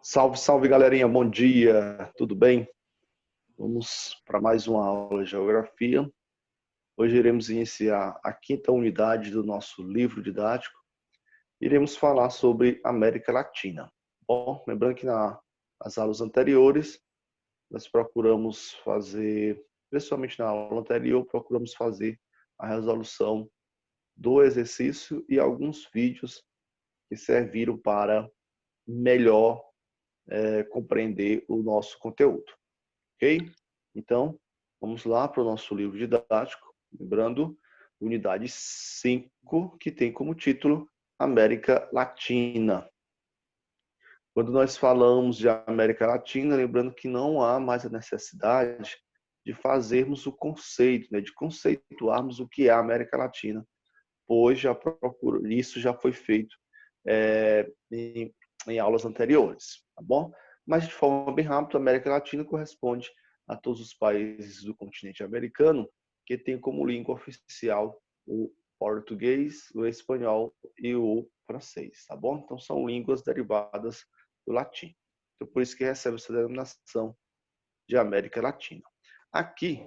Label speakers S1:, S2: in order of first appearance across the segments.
S1: Salve, salve, galerinha, bom dia, tudo bem? Vamos para mais uma aula de geografia. Hoje iremos iniciar a quinta unidade do nosso livro didático. Iremos falar sobre América Latina. Bom, lembrando que nas aulas anteriores, nós procuramos fazer, principalmente na aula anterior, procuramos fazer a resolução do exercício e alguns vídeos que serviram para melhor compreender o nosso conteúdo. Ok? Então, vamos lá para o nosso livro didático. Lembrando, unidade 5, que tem como título América Latina. Quando nós falamos de América Latina, lembrando que não há mais a necessidade de fazermos o conceito, né, de conceituarmos o que é a América Latina, pois isso já foi feito em aulas anteriores, tá bom? Mas de forma bem rápida, a América Latina corresponde a todos os países do continente americano que tem como língua oficial o português, o espanhol e o francês, tá bom? Então são línguas derivadas do latim. Então por isso que recebe essa denominação de América Latina. Aqui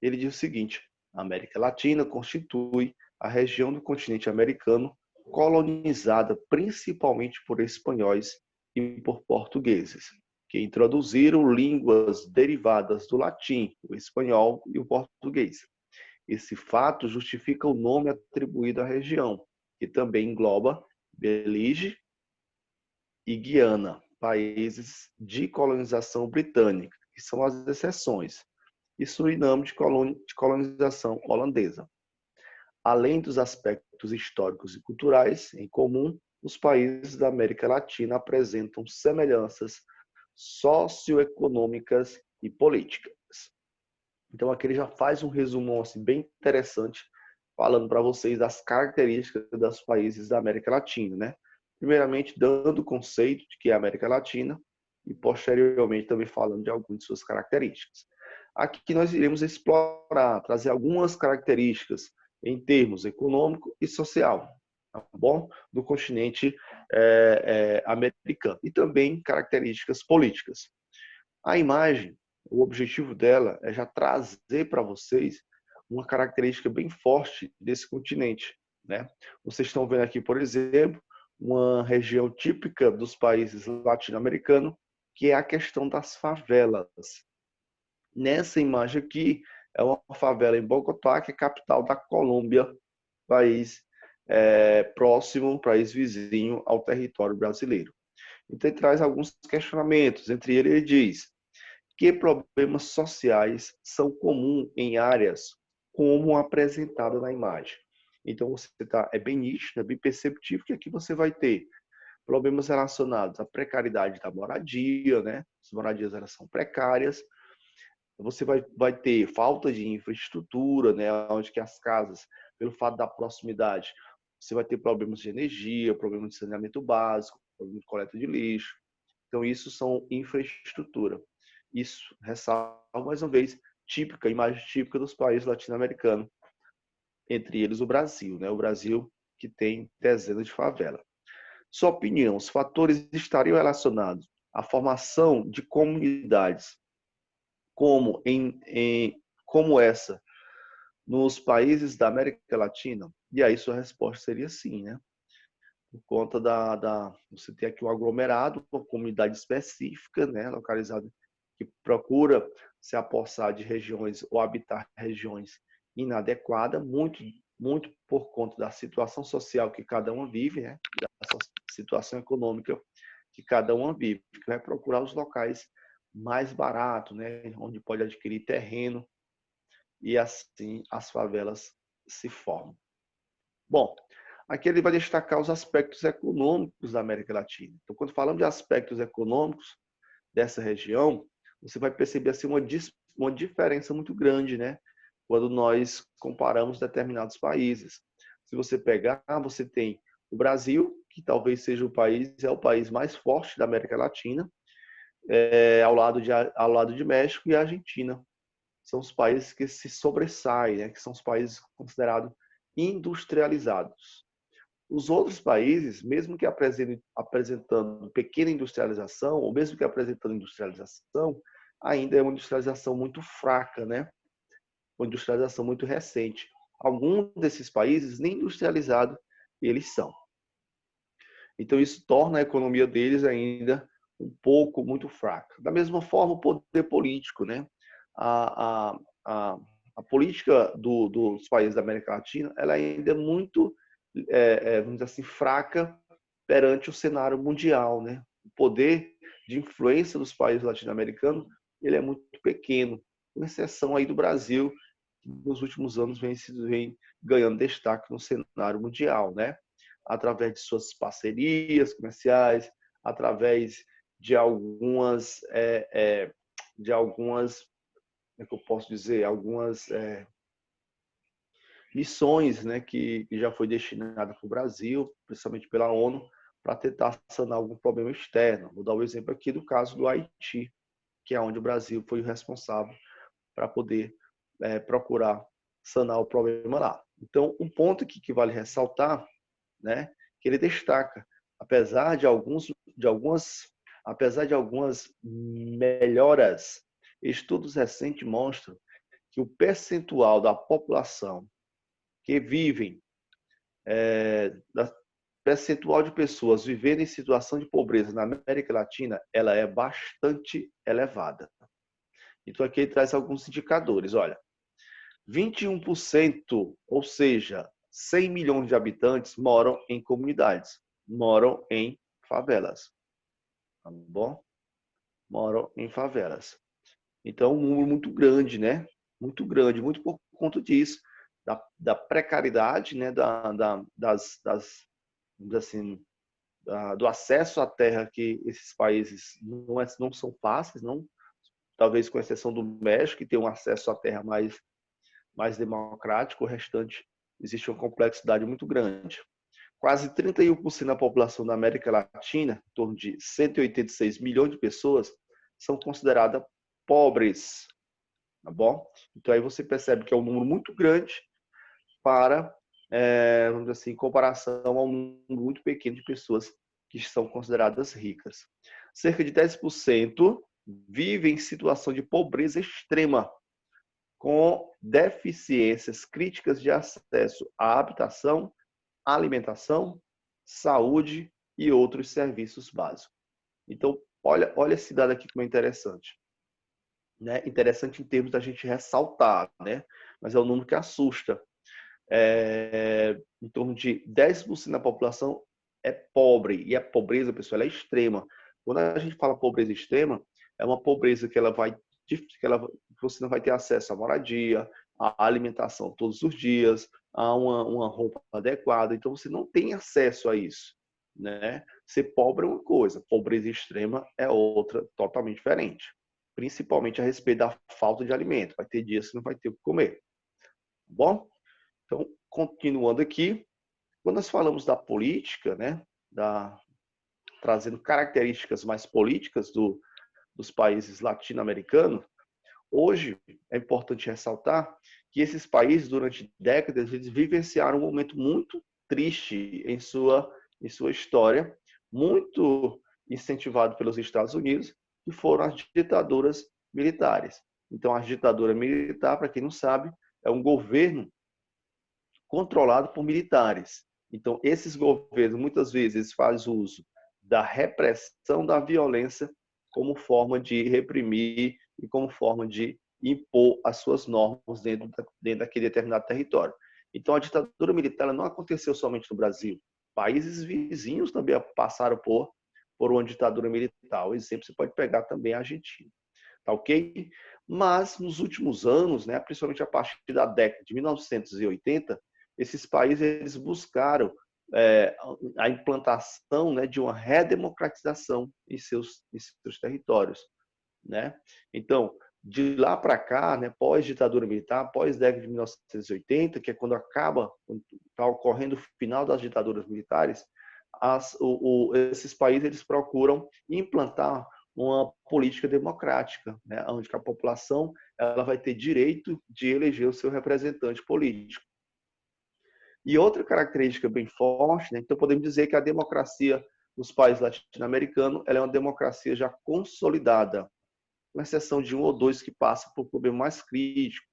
S1: ele diz o seguinte: a América Latina constitui a região do continente americano colonizada principalmente por espanhóis e por portugueses, que introduziram línguas derivadas do latim, o espanhol e o português. Esse fato justifica o nome atribuído à região, que também engloba Belize e Guiana, países de colonização britânica, que são as exceções, e Suriname de colonização holandesa. Além dos aspectos históricos e culturais em comum, os países da América Latina apresentam semelhanças socioeconômicas e políticas. Então aqui ele já faz um resumo assim, bem interessante, falando para vocês das características dos países da América Latina, né? Primeiramente, dando o conceito de que é a América Latina e posteriormente também falando de algumas de suas características. Aqui nós iremos explorar, trazer algumas características em termos econômico e social, tá bom? Do continente americano e também características políticas. A imagem, o objetivo dela é já trazer para vocês uma característica bem forte desse continente, né? Vocês estão vendo aqui, por exemplo, uma região típica dos países latino-americanos, que é a questão das favelas. Nessa imagem aqui, é uma favela em Bogotá, que é capital da Colômbia, país próximo, país vizinho ao território brasileiro. Então, ele traz alguns questionamentos. Entre eles, ele diz: que problemas sociais são comuns em áreas como apresentado na imagem? Então, é bem nítido, é bem perceptível que aqui você vai ter problemas relacionados à precariedade da moradia, né? As moradias elas são precárias. Você vai ter falta de infraestrutura, né? Onde que as casas, pelo fato da proximidade, você vai ter problemas de energia, problemas de saneamento básico, problemas de coleta de lixo. Então, isso são infraestrutura. Isso ressalva, mais uma vez, típica, imagem típica dos países latino-americanos, entre eles o Brasil, né? O Brasil que tem dezenas de favelas. Sua opinião, os fatores estariam relacionados à formação de comunidades como essa nos países da América Latina? E aí sua resposta seria sim, né? Por conta você tem aqui um aglomerado, uma comunidade específica, né, localizada, que procura se apossar de regiões ou habitar regiões inadequadas, muito por conta da situação social que cada uma vive, né, da situação econômica que cada uma vive, que vai procurar os locais mais baratos, né, onde pode adquirir terreno, e assim as favelas se formam. Bom, aqui ele vai destacar os aspectos econômicos da América Latina. Então, quando falamos de aspectos econômicos dessa região, você vai perceber assim, uma diferença muito grande, né? Quando nós comparamos determinados países. Se você pegar, você tem o Brasil, que talvez seja o país mais forte da América Latina, ao lado de México e Argentina. São os países que se sobressaem, né? Que são os países considerados industrializados. Os outros países, mesmo que apresentando pequena industrialização, ou mesmo que apresentando industrialização, ainda é uma industrialização muito fraca, né? Uma industrialização muito recente. Alguns desses países nem industrializados eles são. Então isso torna a economia deles ainda um pouco muito fraca. Da mesma forma, o poder político, né? A, a, a, a política dos países da América Latina, ela ainda é muito, vamos dizer assim, fraca perante o cenário mundial, né? O poder de influência dos países latino-americanos, ele é muito pequeno, com exceção aí do Brasil, que nos últimos anos vem ganhando destaque no cenário mundial, né? Através de suas parcerias comerciais, através de algumas, como é que eu posso dizer, algumas missões, né, que já foi destinada para o Brasil, principalmente pela ONU, para tentar sanar algum problema externo. Vou dar o exemplo aqui do caso do Haiti, que é onde o Brasil foi o responsável para poder procurar sanar o problema lá. Então, um ponto aqui que vale ressaltar, né, que ele destaca, apesar de algumas melhoras, estudos recentes mostram que o percentual da população que vivem, percentual de pessoas vivendo em situação de pobreza na América Latina, ela é bastante elevada. Então aqui ele traz alguns indicadores, olha, 21%, ou seja, 100 milhões de habitantes moram em comunidades, moram em favelas, tá bom? Moram em favelas. Então, um número muito grande, né? Muito grande, muito por conta disso, da precariedade, né? Assim, do acesso à terra que esses países não são fáceis, não, talvez com exceção do México, que tem um acesso à terra mais democrático, o restante existe uma complexidade muito grande. Quase 31% da população da América Latina, em torno de 186 milhões de pessoas, são consideradas pobres, tá bom? Então aí você percebe que é um número muito grande para, vamos dizer assim, em comparação a um número muito pequeno de pessoas que são consideradas ricas. Cerca de 10% vivem em situação de pobreza extrema, com deficiências críticas de acesso à habitação, alimentação, saúde e outros serviços básicos. Então, olha esse dado aqui como é interessante. Né? Interessante em termos da gente ressaltar, né? Mas é um número que assusta. Em torno de 10% da população é pobre, e a pobreza, pessoal, é extrema. Quando a gente fala pobreza extrema, é uma pobreza que você não vai ter acesso à moradia, à alimentação todos os dias, a uma roupa adequada, então você não tem acesso a isso. Né? Ser pobre é uma coisa, pobreza extrema é outra, totalmente diferente. Principalmente a respeito da falta de alimento. Vai ter dias que não vai ter o que comer. Tá bom? Então, continuando aqui, quando nós falamos da política, né, trazendo características mais políticas dos países latino-americanos, hoje é importante ressaltar que esses países, durante décadas, eles vivenciaram um momento muito triste em sua história, muito incentivado pelos Estados Unidos, que foram as ditaduras militares. Então, a ditadura militar, para quem não sabe, é um governo controlado por militares. Então, esses governos, muitas vezes, fazem uso da repressão da violência como forma de reprimir e como forma de impor as suas normas dentro daquele determinado território. Então, a ditadura militar não aconteceu somente no Brasil. Países vizinhos também passaram por uma ditadura militar. O exemplo você pode pegar também a Argentina. Tá ok? Mas, nos últimos anos, né, principalmente a partir da década de 1980, esses países eles buscaram a implantação, né, de uma redemocratização em seus territórios. Né? Então, de lá para cá, né, pós-ditadura militar, pós-década de 1980, que é quando está ocorrendo o final das ditaduras militares, esses países eles procuram implantar uma política democrática, né, onde a população ela vai ter direito de eleger o seu representante político. E outra característica bem forte, né? Então podemos dizer que a democracia nos países latino-americanos ela é uma democracia já consolidada, com exceção de um ou dois que passam por problemas mais críticos.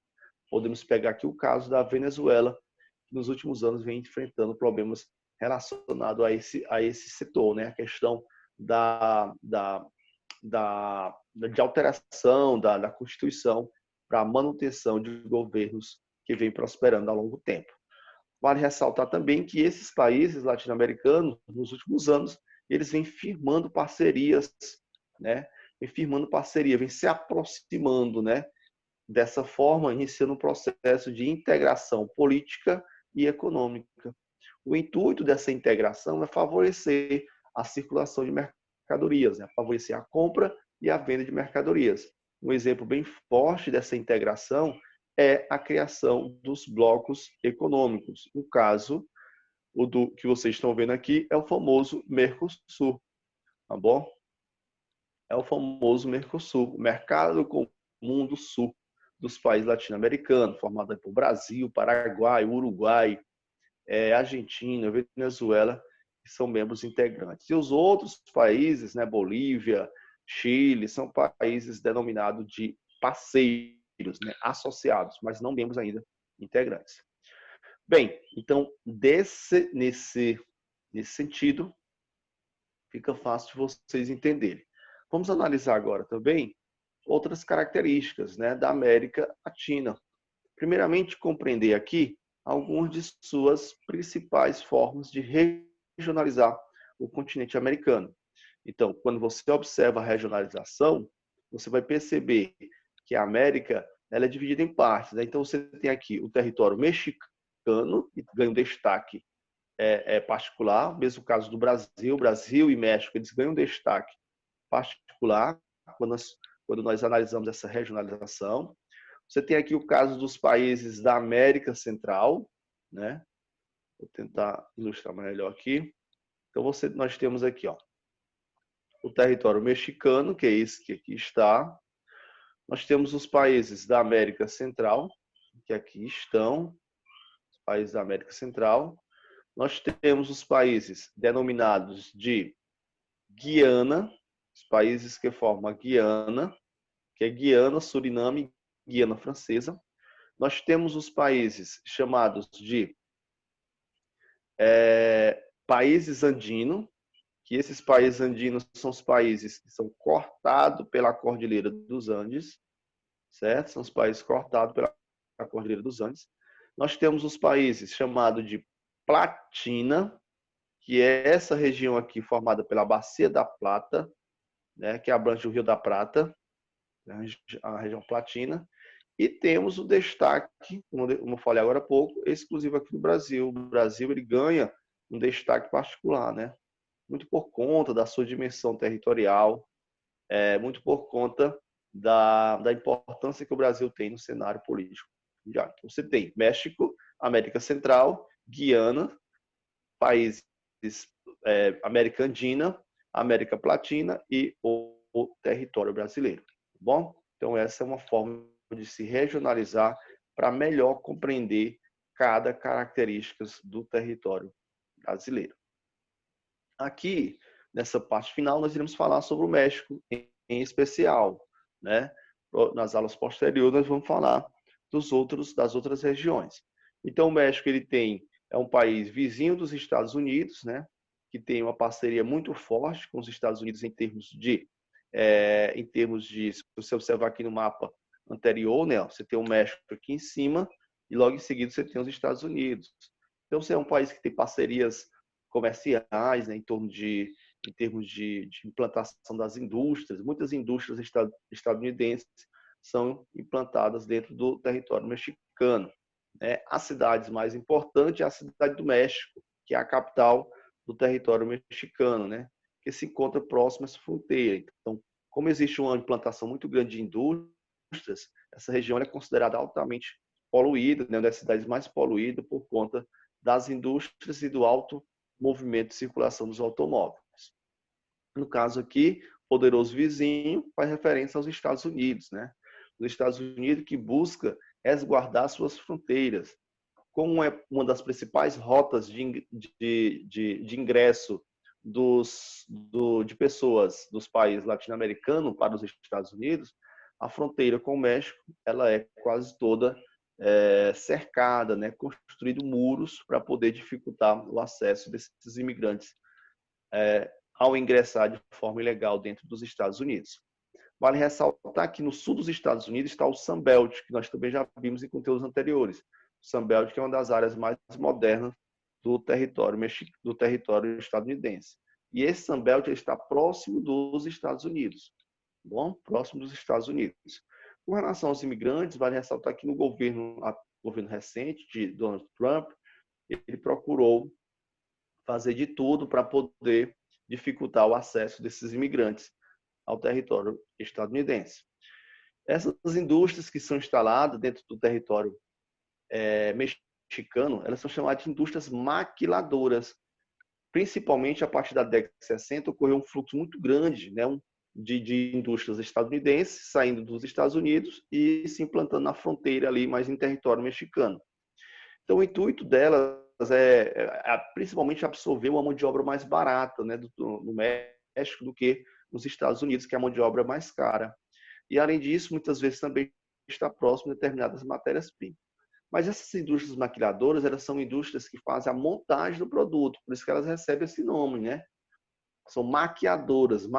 S1: Podemos pegar aqui o caso da Venezuela, que nos últimos anos vem enfrentando problemas relacionados a esse setor, né? A questão de alteração da Constituição para a manutenção de governos que vem prosperando ao longo do tempo. Vale ressaltar também que esses países latino-americanos, nos últimos anos, eles vêm firmando parcerias, né? Vêm se aproximando, né? Dessa forma, iniciando um processo de integração política e econômica. O intuito dessa integração é favorecer a circulação de mercadorias, né? Favorecer a compra e a venda de mercadorias. Um exemplo bem forte dessa integração é a criação dos blocos econômicos. No caso, o que vocês estão vendo aqui é o famoso Mercosul, tá bom? É o famoso Mercosul, o Mercado Comum do Sul dos países latino-americanos, formado por Brasil, Paraguai, Uruguai, Argentina, Venezuela, que são membros integrantes. E os outros países, né, Bolívia, Chile, são países denominados de parceiros, né, associados, mas não membros ainda integrantes. Bem, então, nesse sentido, fica fácil de vocês entenderem. Vamos analisar agora também outras características, né, da América Latina. Primeiramente, compreender aqui algumas de suas principais formas de regionalizar o continente americano. Então, quando você observa a regionalização, você vai perceber que a América ela é dividida em partes, né? Então, você tem aqui o território mexicano, que ganha um destaque particular, mesmo caso do Brasil, Brasil e México, eles ganham um destaque particular quando nós analisamos essa regionalização. Você tem aqui o caso dos países da América Central, né? Vou tentar ilustrar melhor aqui. Então, nós temos aqui, ó, o território mexicano, que é esse que aqui está. Nós temos os países da América Central, que aqui estão, os países da América Central. Nós temos os países denominados de Guiana, os países que formam a Guiana, que é Guiana, Suriname e Guiana Francesa. Nós temos os países chamados de países andinos, que esses países andinos são os países que são cortados pela Cordilheira dos Andes, certo? São os países cortados pela Cordilheira dos Andes. Nós temos os países chamados de Platina, que é essa região aqui formada pela Bacia da Plata, né, que abrange o Rio da Prata, a região Platina. E temos o destaque, como eu falei agora há pouco, exclusivo aqui do Brasil. O Brasil ele ganha um destaque particular, né? Muito por conta da sua dimensão territorial, muito por conta da importância que o Brasil tem no cenário político. Então, você tem México, América Central, Guiana, países América Andina, América Latina e o território brasileiro. Tá bom? Então, essa é uma forma de se regionalizar para melhor compreender cada característica do território brasileiro. Aqui, nessa parte final, nós iremos falar sobre o México em especial, né? Nas aulas posteriores, nós vamos falar das outras regiões. Então, o México ele é um país vizinho dos Estados Unidos, né? Que tem uma parceria muito forte com os Estados Unidos em termos de, se você observar aqui no mapa anterior, né? Você tem o México aqui em cima e logo em seguida você tem os Estados Unidos. Então, você é um país que tem parcerias comerciais, né, em termos de implantação das indústrias. Muitas indústrias estadunidenses são implantadas dentro do território mexicano. Né? As cidades mais importantes é a cidade do México, que é a capital do território mexicano, né? Que se encontra próximo às fronteiras. Então, como existe uma implantação muito grande de indústrias, essa região é considerada altamente poluída, né? Uma das cidades mais poluídas por conta das indústrias e do alto movimento de circulação dos automóveis. No caso aqui, poderoso vizinho faz referência aos Estados Unidos, né? Os Estados Unidos que busca resguardar suas fronteiras. como é uma das principais rotas de ingresso de pessoas dos países latino-americanos para os Estados Unidos, a fronteira com o México ela é quase toda cercada, né, construído muros para poder dificultar o acesso desses imigrantes ao ingressar de forma ilegal dentro dos Estados Unidos. Vale ressaltar que no sul dos Estados Unidos está o Sunbelt, que nós também já vimos em conteúdos anteriores. O Sunbelt que é uma das áreas mais modernas do território estadunidense. E esse Sunbelt está próximo dos Estados Unidos. Bom, próximo dos Estados Unidos. Com relação aos imigrantes, vale ressaltar que no governo recente de Donald Trump, ele procurou fazer de tudo para poder dificultar o acesso desses imigrantes ao território estadunidense. Essas indústrias que são instaladas dentro do território mexicano, elas são chamadas de indústrias maquiladoras. Principalmente a partir da década de 60, ocorreu um fluxo muito grande, né, de indústrias estadunidenses saindo dos Estados Unidos e se implantando na fronteira ali, mais em território mexicano. Então, o intuito delas principalmente absorver uma mão de obra mais barata, né, no México do que nos Estados Unidos, que é a mão de obra mais cara. E, além disso, muitas vezes também está próximo de determinadas matérias-primas. Mas essas indústrias maquiladoras, elas são indústrias que fazem a montagem do produto, por isso que elas recebem esse nome, né? São maquiladoras,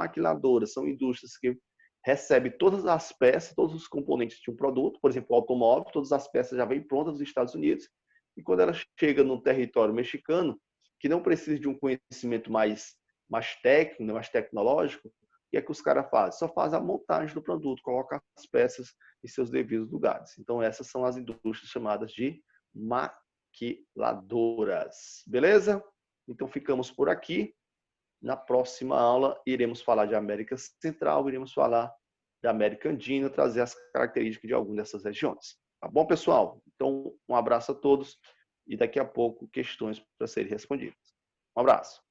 S1: são indústrias que recebem todas as peças, todos os componentes de um produto, por exemplo, o automóvel, todas as peças já vêm prontas dos Estados Unidos, e quando ela chega no território mexicano, que não precisa de um conhecimento mais técnico, mais tecnológico, o que é que os caras fazem? Só faz a montagem do produto, coloca as peças em seus devidos lugares. Então, essas são as indústrias chamadas de maquiladoras. Beleza? Então, ficamos por aqui. Na próxima aula, iremos falar de América Central, iremos falar da América Andina, trazer as características de algumas dessas regiões. Tá bom, pessoal? Então, um abraço a todos e daqui a pouco questões para serem respondidas. Um abraço.